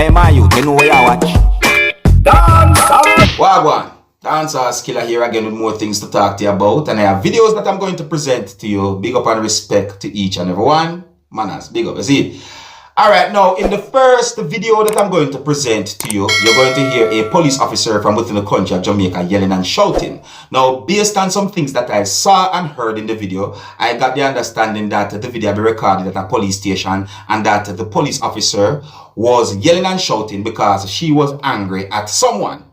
Hey man, you know where you watch? Dancehall! Wagwan! Dancehall Skilla here again with more things to talk to you about, and I have videos that I'm going to present to you. Big up and respect to each and every one. Manners, big up, you see? Alright, now in the first video that I'm going to present to you, you're going to hear a police officer from within the country of Jamaica yelling and shouting. Now, based on some things that I saw and heard in the video, I got the understanding that the video be recorded at a police station and that the police officer was yelling and shouting because she was angry at someone.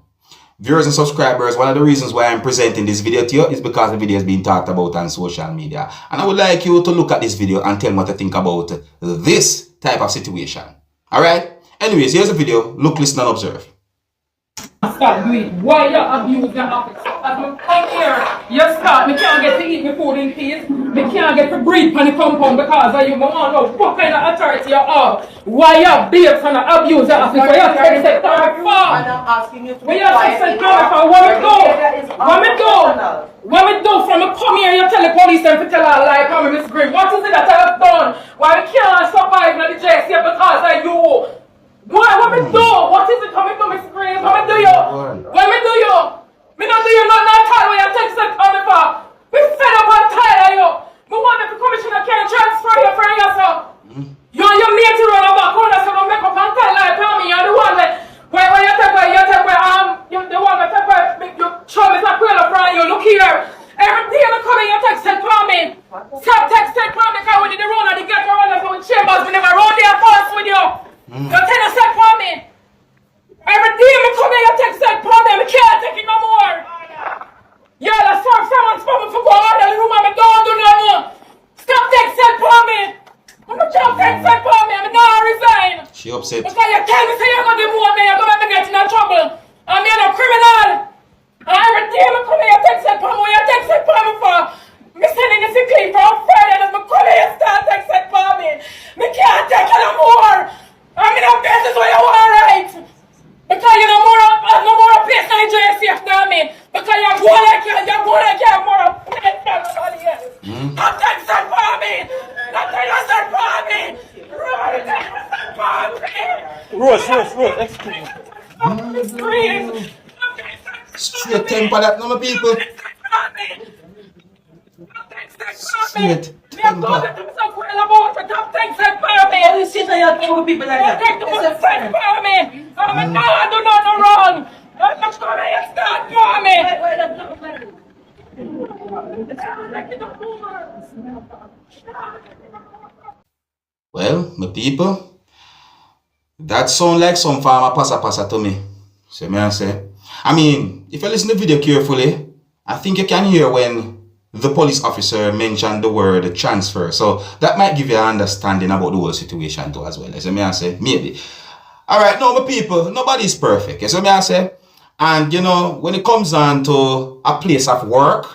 Viewers and subscribers, one of the reasons why I'm presenting this video to you is because the video is being talked about on social media. And I would like you to look at this video and tell me what you think about this type of situation. Alright? Anyways, here's the video. Look, listen and observe. Stop doing why you abuse the office. As I come here, you start, me can't get to eat my food in peace. Me can't get to breathe on the compound because of you. I want to know what kind of authority you have. Why you based on the abuse the office? Why you take it for? And I'm asking you to why you take it for? What me do? What me do? What me do from me come here, you tell the police them to tell her lie, come Miss Green. What is it that I have done? Why we can't survive in the JC because of you? What me do? What is it coming to Miss Green? What me do you? What me do you? Me not do you nothing at all when you take that coming for. Me fed up and tired of you. Me want the commissioner can transfer you for yourself. You and your mate to run about corner so don't make up and tell like tell me you're the one that when you take away you're the one that take away you show me some quail up from you. Look here. Every day I come in you text and call me. Stop texting call me because we did the run and the get around us with chambers we never run there fast with you. You tell us that for me. Every day I come here, you text that for me. I can't take it no more. Yeah, let's serve someone's for me for go out of the room and I don't do no more. Stop texting for me. I'm not trying to text that for me. I'm not resign. She upset. Because you tell me say you're going to demote me. You're going to make me get in trouble. I'm not a criminal. And every day I come here, you text that for me. What you text that for me for? Me sending a sick leave for Friday and as I come here, you start text that for me. Me can't take it no more. I'm in a business where you are right. Because you know no more place than you safe than me. Because you're going like you're more a place than somebody else. Not that set for me. Not that set for me. Rose, excuse me. Straight temper that number people. Straight temper. You sit there and talk with people like that. It's a friend. I do not know wrong. I'm not going to start for me. Well, my people, that sound like some farmer passa to me. So may I say? I mean, if you listen to the video carefully, I think you can hear when the police officer mentioned the word transfer. So that might give you an understanding about the whole situation too as well. So may I say? Maybe. Alright, no, my people, nobody's perfect. Yes, so may I say? And you know, when it comes on to a place of work,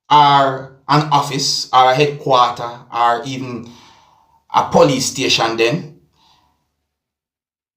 or an office, or a headquarter, or even a police station, then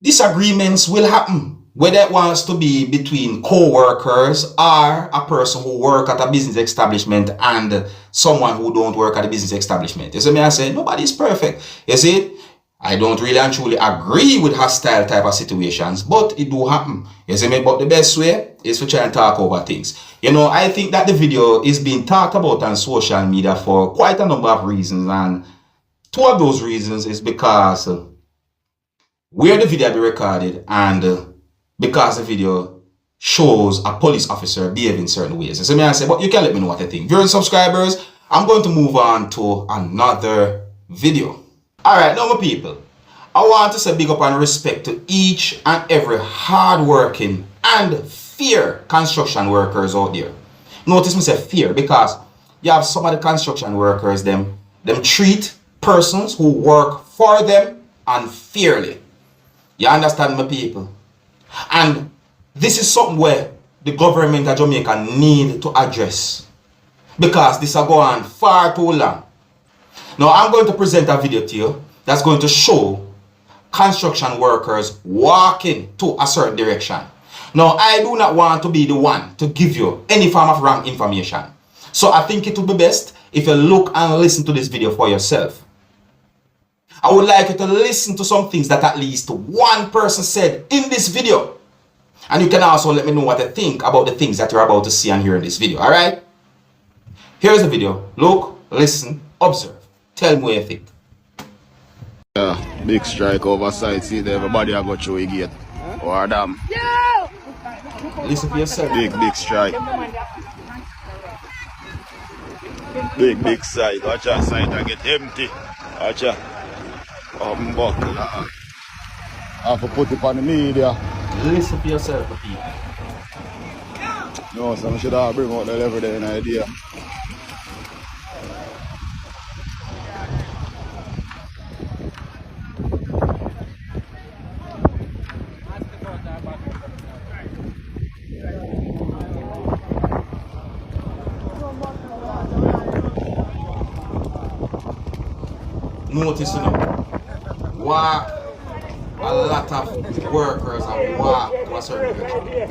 disagreements will happen. Whether it wants to be between co-workers or a person who work at a business establishment and someone who don't work at a business establishment. You see me, I say, nobody's perfect. You see, I don't really and truly agree with hostile type of situations, but it do happen. You see me, but the best way is to try and talk over things. You know, I think that the video is being talked about on social media for quite a number of reasons, and two of those reasons is because where the video be recorded and because the video shows a police officer behaving certain ways. So may I say, but you can let me know what you think. Viewers and subscribers, I'm going to move on to another video. Alright, now my people, I want to say big up and respect to each and every hard-working and fair construction workers out there. Notice me say fair because you have some of the construction workers, them treat persons who work for them unfairly. You understand my people? And this is something where the government of Jamaica need to address, because this has gone on far too long. Now I'm going to present a video to you that's going to show construction workers walking to a certain direction. Now I do not want to be the one to give you any form of wrong information. So I think it would be best if you look and listen to this video for yourself. I would like you to listen to some things that at least one person said in this video. And you can also let me know what you think about the things that you're about to see and hear in this video, alright? Here's the video. Look, listen, observe. Tell me what you think. Yeah, big strike oversight. See, everybody I go through a gate. Or damn. Listen to yourself. Big strike. Big side. Watch our side I get empty. Watch out. Buckle. I have to put it on the media. Listen to yourself, people. No, so I should have bring out that every day an idea. Notice, you know, walk, a lot of workers are walk to a certain direction.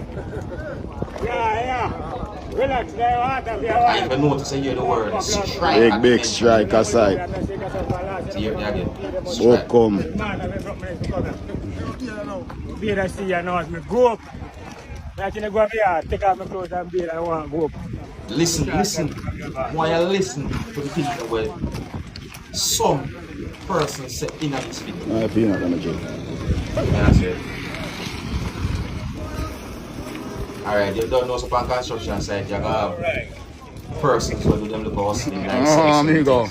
Relax, I even notice I hear the word strike. Big strike aside. See here again. Oh, come. Beer I see you now as me go up. I can go up here, take off my clothes and beer, I want to go up. Listen. Why you listen to the things that were some person said in this video. I feel not gonna joke. That's it. Alright, you don't know some on construction site, you have persons who do them look hustling like amigo.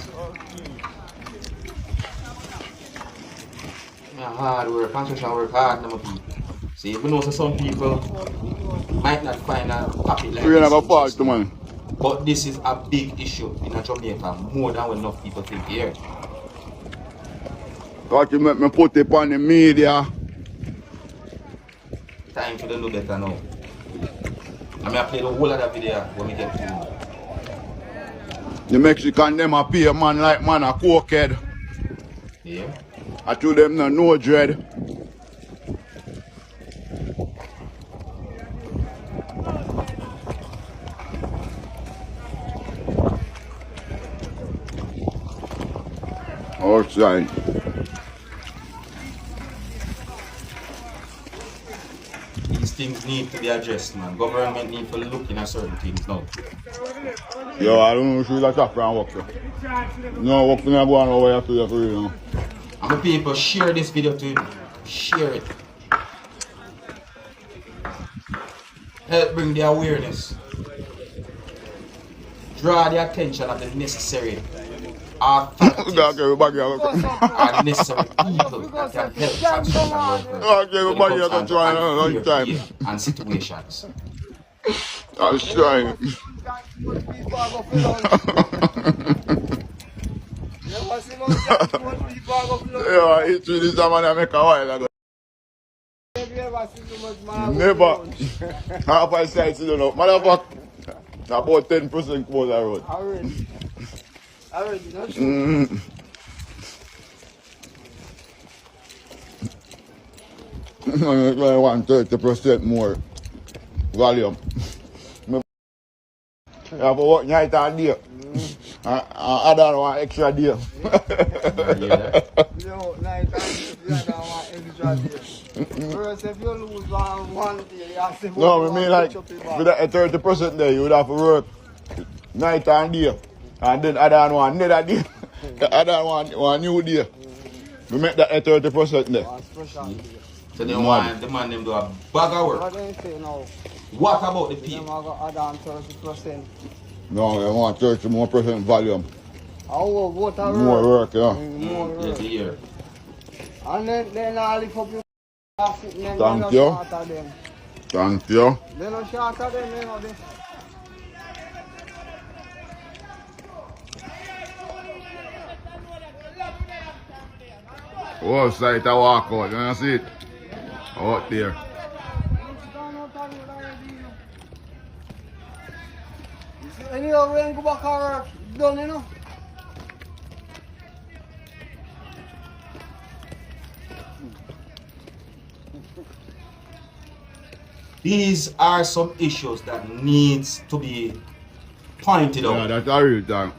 Hard work, construction work hard, number people. See, you know some people might not find a topic like We're this. gonna go fast, man. But this is a big issue in Jamaica, more than what enough people think here. Got you make me put it on the media. Time for them to do better now. I mean, I play the whole of the video when we get to The Mexican them a pay a man like man a cokehead. yeah. I told them no dread. Outside. These things need to be addressed, man. Government need to look into certain things now. Yo, I don't know if you like that from work. No, work for me go on over here to the for you know. And the people share this video to share it. Help bring the awareness. Draw the attention of the necessary authorities and necessary people that can help construction workers Everybody when it has comes to try to a long unfair time. behavior and situations. I was trying. Yeah, it's really someone I make a while ago. Never. Half I said, you know, motherfucker. About 10% was I wrote. Already, not sure. I want 30% more volume. I have to work night and day. I don't want extra day. No, night and day, I don't want extra day. First, if you lose one day, you have to No, I mean like, with that 30% there, you would have to work night and day. And then I don't want another day. I don't want one new day. We make that 30% there. So they want the man them do a bag of What work. do you say now? What about the Them people? are going to add on 30%. No, I want 30 more percent volume. Oh, what a More work, yeah. More work. Yes, here. And then I lift up your sitting them. Thank they you. no short of them. Thank you. They no short of them, you know. They. Oh, side I walk out, you see it? Out there. Anyway, when go back to work, done, you know. These are some issues that needs to be pointed Yeah, out. that's a real time.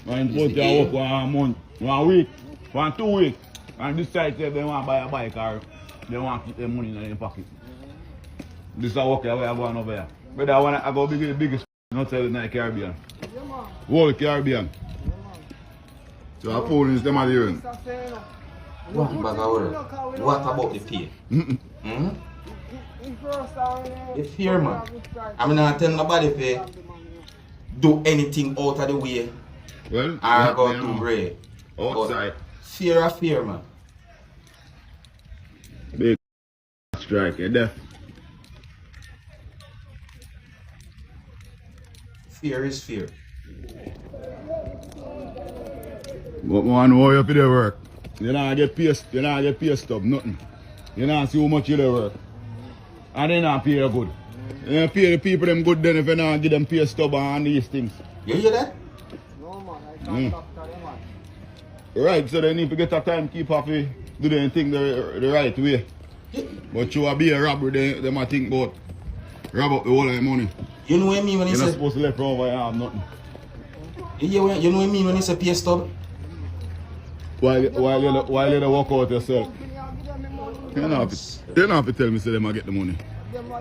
I'm supposed to work 1 month, 1 week. For 2 weeks. And this side say they want to buy a bike or they want to keep their money in their pocket. This is a walk away I go on over here. But I go big the biggest not tell in the Caribbean. Whole Caribbean. So I pull in them at the end. One bag of work. What about the pay? The fear, man. I'm not telling nobody to do anything out of the way. Well, I go to grade. outside. Fear, man. Big strike, you're deaf. Fear is fear. But man, how you for the work? You not get pay stub, nothing. You not see how much you dey work. And they not pay you good. You don't pay the people them good then if you not give them pay stub and these things. You hear that? Right, so they need to get a timekeeper to do their thing the right way. But you be a robber, they might think about rob up the whole of the money. You know what I mean when he You're not said... supposed to left over and have nothing. You know what I mean when he said pay stub? While you walk out yourself. You don't have to tell me say them I get the money.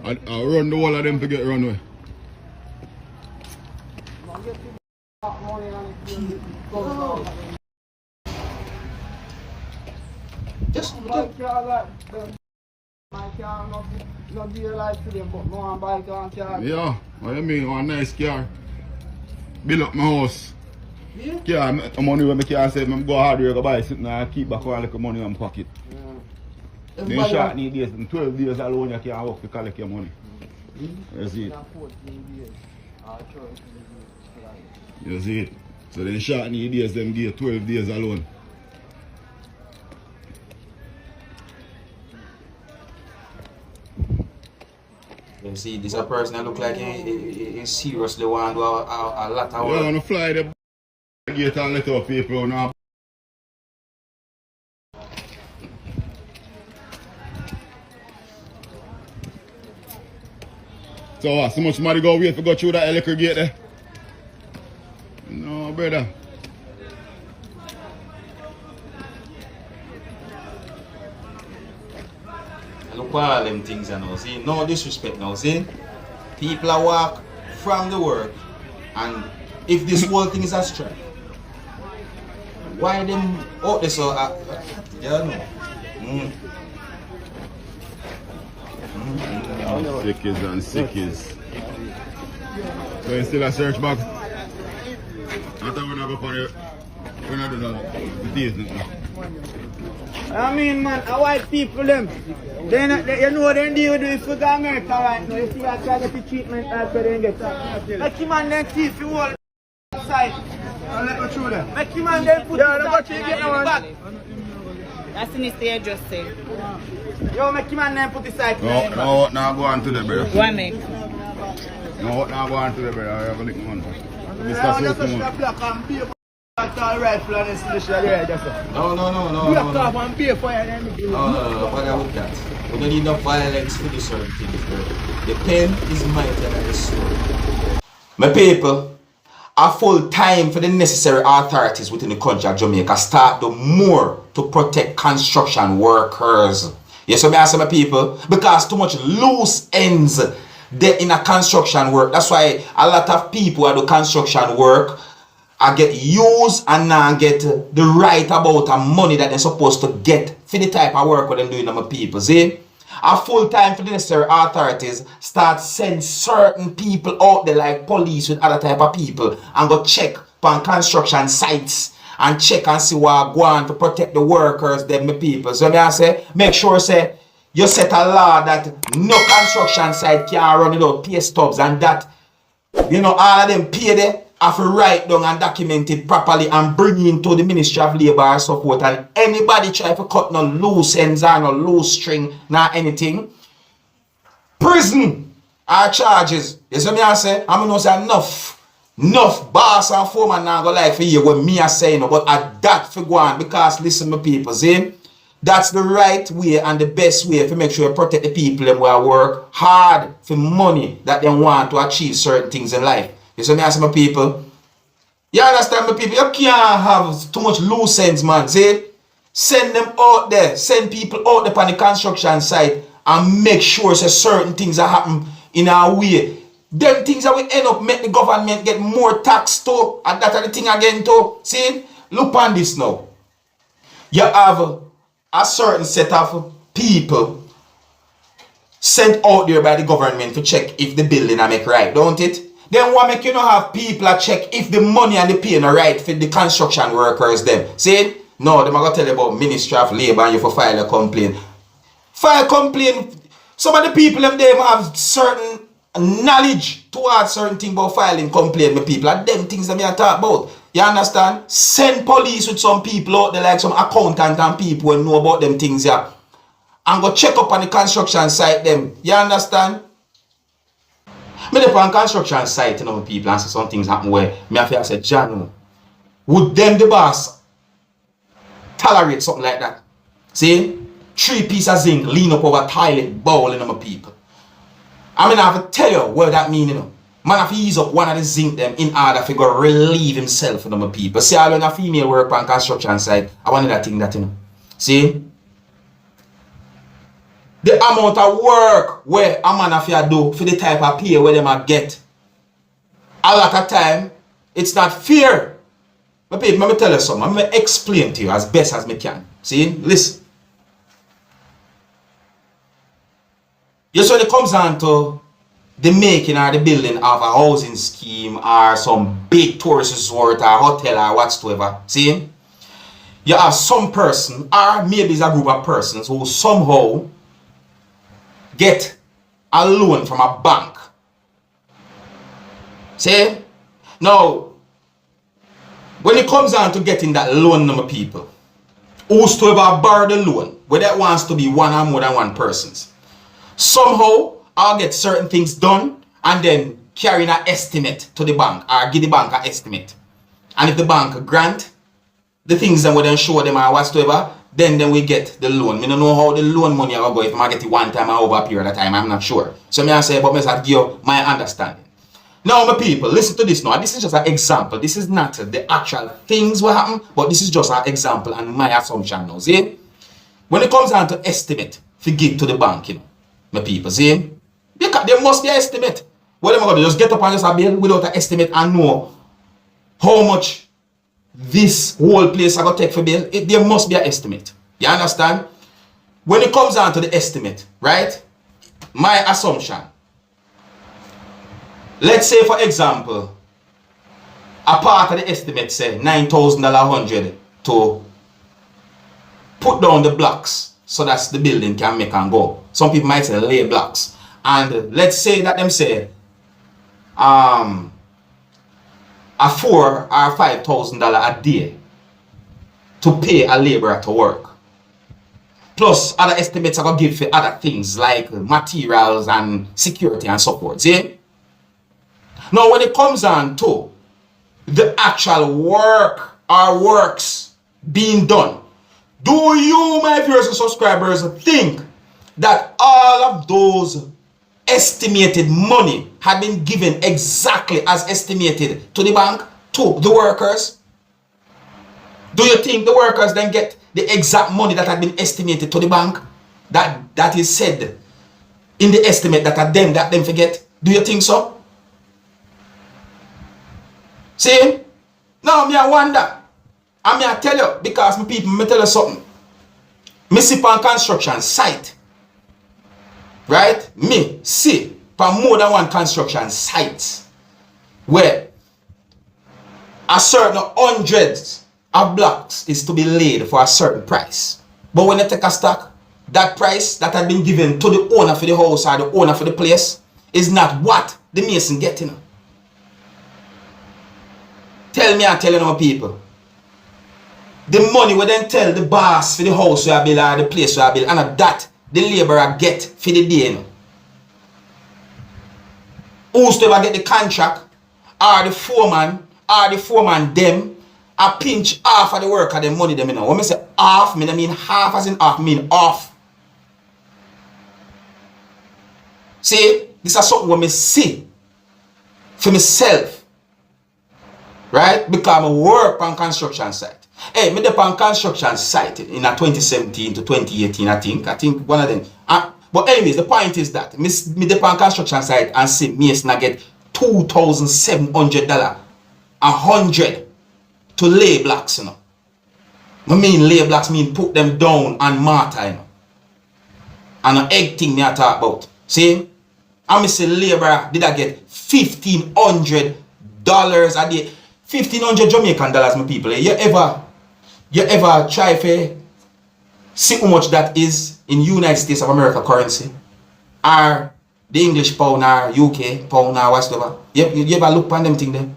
I run the whole of them to get runway. Just Yeah, what you mean? One nice car. Build up my house. Yeah, money when I can say I go hard work, go buy something and keep back all the money in my pocket. In short need days, in 12 days alone you can't work to collect your money. You see it? You see it? So then short need days, them give 12 days alone. You see, this a person that look like he seriously want to do a lot of You work. want to fly the gate and let out people now. So what, so much money go wait to go through that liquor gate there? No, brother. Look at all them things now, see? No disrespect now, see? People are walk from the work and if this whole thing is a strike, why them out there so you know? Sickies and sickies. So you still a search box? I thought we're not going to we're not doing the days now. I mean, man, white people, them, you know they deal with this for America right now. You see, I try to get the treatment after they get it. Make him and them teeth, you hold side. And let me through them. Make him and them put it back. That's in the stage just say. Yo, make him and them put the side. No, now go on to the brother. What make? No, now go on to the brother. I have a little one. Mr. Sophie. Rifle and No. Forget with that. We don't need no violence for the certain things, bro. The pen is mightier than the sword. My people, a full time for the necessary authorities within the country of Jamaica start the more to protect construction workers. Yes, so I ask my people, because too much loose ends there in a construction work. That's why a lot of people who do construction work I get used and now get the right amount of money that they're supposed to get for the type of work what they're doing to my people. See? A full time for the necessary authorities start send certain people out there like police with other type of people and go check on construction sites and check and see what go on to protect the workers, them my people. So I say, make sure say you set a law that no construction site can run without pay stubs and that you know all of them pay there. Have to write down and document it properly and bring it into the Ministry of Labour and Support. And anybody try to cut no loose ends or no loose string, not anything. Prison are charges. You see me I say? I'm gonna say enough boss and foreman now go like for you what me I say no, but I that for go on because listen my people, see? That's the right way and the best way to make sure you protect the people them who work hard for money that they want to achieve certain things in life. You see me ask my people? You understand my people? You can't have too much loose ends, man. See? Send them out there. Send people out there on the construction site and make sure so certain things are happen in our way. Them things that will end up make the government get more tax too. And that are the thing again too. See? Look on this now. You have a certain set of people sent out there by the government to check if the building are make right, don't it? Then what make you not have people check if the money and the pay are right for the construction workers them? See? No, they're going to tell you about Ministry of Labour and you for file a complaint. File complaint. Some of the people them they have certain knowledge towards certain things about filing complaint with people. And them things that me talk about. You understand? Send police with some people out there like some accountant and people who know about them things here. And go check up on the construction site them. You understand? Me dey on construction site, you know, people and see some things happen where me have to say, John, would them the boss tolerate something like that? See? 3 pieces of zinc lean up over toilet bowl, you know, my people. I mean, I have to tell you what that mean, you know. Man have to ease up one of the zinc them in order to go relieve himself, you know, my people. See, when a female work on construction site, I want that thing that, you know. See? The amount of work where a man have to do for the type of pay where they might get. A lot of time, it's not fair. But people, let me tell you something. I'm going to explain to you as best as I can. See? Listen. Just when it comes down to the making or the building of a housing scheme or some big tourist resort or hotel or whatsoever, see? You have some person or maybe it's a group of persons who somehow get a loan from a bank. See? Now, when it comes down to getting that loan, number people, whosoever borrow the loan, whether it wants to be one or more than one persons, somehow I'll get certain things done and then carry an estimate to the bank or give the bank an estimate. And if the bank grant the things that we then show them or whatsoever, then we get the loan. I don't know how the loan money will go. If I get it one time or over a period of time, I'm not sure. So I say, but I give you my understanding. Now, my people, listen to this now. This is just an example. This is not the actual things what happen, but this is just an example and my assumption now. See? When it comes down to estimate, to give to the bank, you know, my people, see? Because there must be an estimate. What am I going to do? Just get up on just a bill without an estimate and know how much this whole place I got to take for bill? There must be an estimate. You understand? When it comes down to the estimate, right? My assumption. Let's say, for example, a part of the estimate say $9,100 to put down the blocks so that the building can make and go. Some people might say lay blocks. And let's say that them say a $4,000 or $5,000 a day to pay a laborer to work. Plus other estimates are going to give for other things like materials and security and support. See? Now when it comes on to the actual work or works being done, do you, my viewers and subscribers, think that all of those estimated money had been given exactly as estimated to the bank, to the workers? Do you think the workers then get the exact money that had been estimated to the bank? That is said in the estimate that them forget? Do you think so? See? Now me I wonder. And me I tell you, because me people, me tell you something. Me see on construction site. Right? Me see on more than one construction site where a certain hundreds of blocks is to be laid for a certain price. But when you take a stock, that price that had been given to the owner for the house or the owner for the place is not what the mason getting. Tell me, I tell you now, people. The money we then tell the boss for the house where I build or the place where I build, and that the laborer get for the day. You know. Whosoever get the contract, or the foreman them, I pinch half of the work of the money them. You know. When I say half, I mean half as in half, I mean off. See, this is something when I see for myself. Right? Because I work on construction site. Hey, me on construction site in a 2017 to 2018, I think one of them. But anyways, the point is that me on construction site and see Mason I get $2,700, 100 to lay blocks, you know. I mean lay blocks mean put them down and mortar, you know. And an egg thing me I talk about. See? And me say labor did I get $1,500 a day. 1,500 Jamaican dollars, my people. You ever try to see how much that is in United States of America currency? Or the English pound or UK pound or whatever? You ever look on them thing there?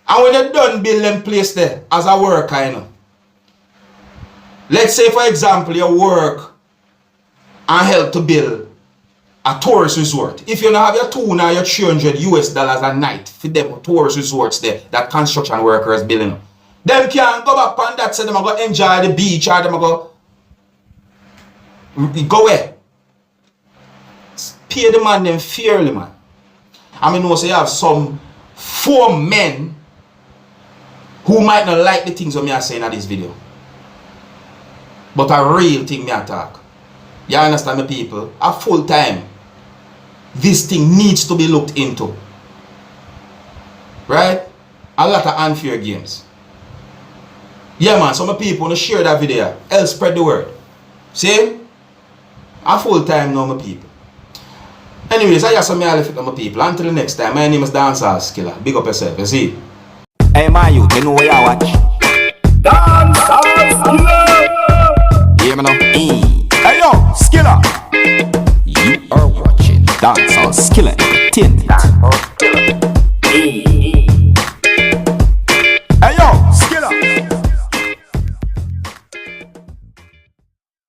And when you done build them place there as a worker, you know. Let's say for example you work and help to build a tourist resort. If you don't have your $200 or your $300 a night for them tourist resorts there that construction workers building, them can't go back on that, say them go enjoy the beach or them go where? Pay the man them fairly, man. I mean, know say you have some 4 men who might not like the things that me are saying in this video. But a real thing me I talk. You understand me, people? A full time. This thing needs to be looked into. Right? A lot of unfair games. Yeah, man, some people want to share that video. Else spread the word. See? A full time now, my people. Anyways, I just saw me all of my people. Until the next time, my name is Dancehall Skilla. Big up yourself, you see? Hey, my youth, you know what you watch? Dancehall skilla. Hear me now? Hey, yo, Skilla. You are watching Dancehall Skilla. 10.